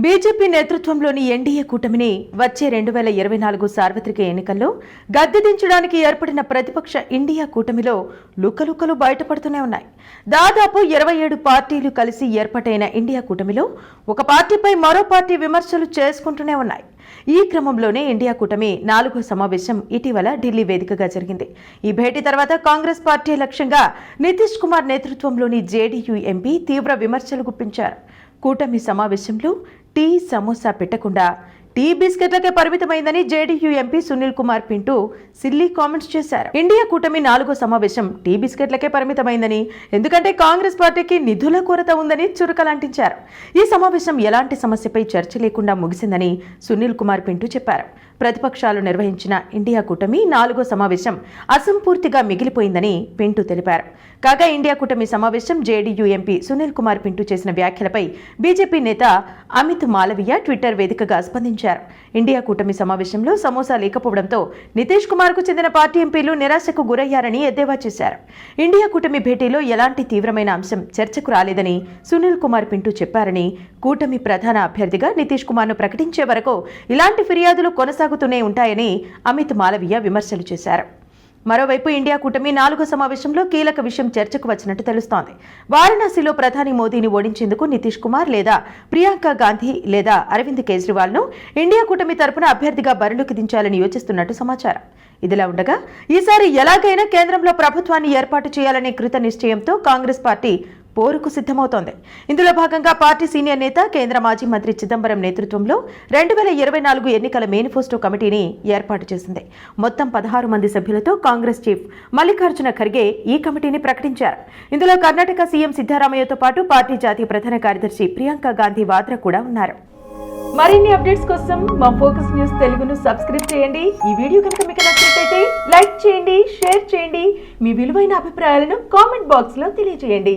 BJP నేతృత్వంలోని NDA కూటమిని వచ్చే 2024 సార్వత్రిక ఎన్నికల్లో గద్దె దించడానికి ఏర్పడిన ప్రతిపక్ష ఇండియా కూటమిలో లుకలుకలు బయటపడుతూనే ఉన్నాయి. దాదాపు 27 పార్టీలు కలిసి ఏర్పాటైన ఇండియా కూటమిలో ఒక పార్టీపై మరో పార్టీ విమర్శలు చేసుకుంటూనే ఉన్నాయి. ఈ క్రమంలోనే ఇండియా కూటమి 4వ సమావేశం ఇటీవల ఢిల్లీ వేదికగా జరిగింది. ఈ భేటీ తర్వాత కాంగ్రెస్ పార్టీ లక్ష్యంగా నితీష్ కుమార్ నేతృత్వంలోని జేడీయూ ఎంపీ తీవ్ర విమర్శలు గుప్పించారు. కూటమి సమావేశంలో టీ సమోసా పెట్టకుండా టీ బిస్కెట్లకే పరిమితమైందని JDU MP Sunil Kumar Pintu silly comments చేశారు. ఇండియా కూటమి 4వ సమావేశం టీ బిస్కెట్లకే పరిమితమైందని, ఎందుకంటే కాంగ్రెస్ పార్టీకి నిధుల కొరత ఉందని చురకలంటించారు. ఈ సమావేశం ఎలాంటి సమస్యపై చర్చ లేకుండా ముగిసిందని సునీల్ కుమార్ పింటూ చెప్పారు. ప్రతిపక్షాలు నిర్వహించిన ఇండియా కూటమి 4వ సమావేశం అసంపూర్తిగా మిగిలిపోయిందని పింటూ తెలిపారు. కాగా ఇండియా కూటమి సమావేశం జేడీయూ ఎంపీ సునీల్ కుమార్ పింటూ చేసిన వ్యాఖ్యలపై బీజేపీ నేత అమిత్ మాలవీయ ట్విట్టర్ వేదికగా స్పందించారు. ఇండియా కూటమి సమావేశంలో సమోసా లేకపోవడంతో నితీష్ కుమార్ కు చెందిన పార్టీ ఎంపీలు నిరాశకు గురయ్యారని ఎద్దేవా చేశారు. ఇండియా కూటమి భేటీలో ఎలాంటి తీవ్రమైన అంశం చర్చకు రాలేదని సునీల్ కుమార్ పింటూ చెప్పారని, కూటమి ప్రధాన అభ్యర్థిగా నితీష్ కుమార్ ను ప్రకటించే వరకు ఇలాంటి ఫిర్యాదులు కొనసాగుతూనే ఉంటాయని అమిత్ మాలవీయ విమర్శలు చేశారు. మరోవైపు ఇండియా కూటమి 4వ సమావేశంలో కీలక విషయం చర్చకు వచ్చినట్టు తెలుస్తోంది. వారణాసిలో ప్రధాని మోదీని ఓడించేందుకు నితీష్ కుమార్ లేదా ప్రియాంక గాంధీ లేదా అరవింద్ కేజ్రీవాల్ ను ఇండియా కూటమి తరపున అభ్యర్థిగా బరిలోకి దించాలని యోచిస్తున్నట్టు సమాచారం. ఇదిలా ఉండగా ఈసారి ఎలాగైనా కేంద్రంలో ప్రభుత్వాన్ని ఏర్పాటు చేయాలనే కృత నిశ్చయంతో కాంగ్రెస్ పార్టీ పోరుకు సిద్ధమవుతోంది. ఇందులో భాగంగా పార్టీ సీనియర్ నేత, కేంద్ర మాజీ మంత్రి చిదంబరం నేతృత్వంలో 2024 ఎన్నికల మేనిఫెస్టో కమిటీని ఏర్పాటు చేసింది. మొత్తం 16 మంది సభ్యులతో కాంగ్రెస్ చీఫ్ మల్లికార్జున ఖర్గే ఈ కమిటీని ప్రకటించారు. ఇందులో కర్ణాటక సీఎం సిద్ధరామయ్యతో పాటు పార్టీ జాతీయ ప్రధాన కార్యదర్శి ప్రియాంక గాంధీ వాద్రా కూడా ఉన్నారు. మరిన్ని అప్డేట్స్ కోసం మా ఫోకస్ న్యూస్ తెలుగును సబ్స్క్రైబ్ చేయండి. ఈ వీడియో కనుక మీకు నచ్చినట్లయితే లైక్ చేయండి, షేర్ చేయండి. మీ విలువైన అభిప్రాయాలను కామెంట్ బాక్స్ లో తెలియజేయండి.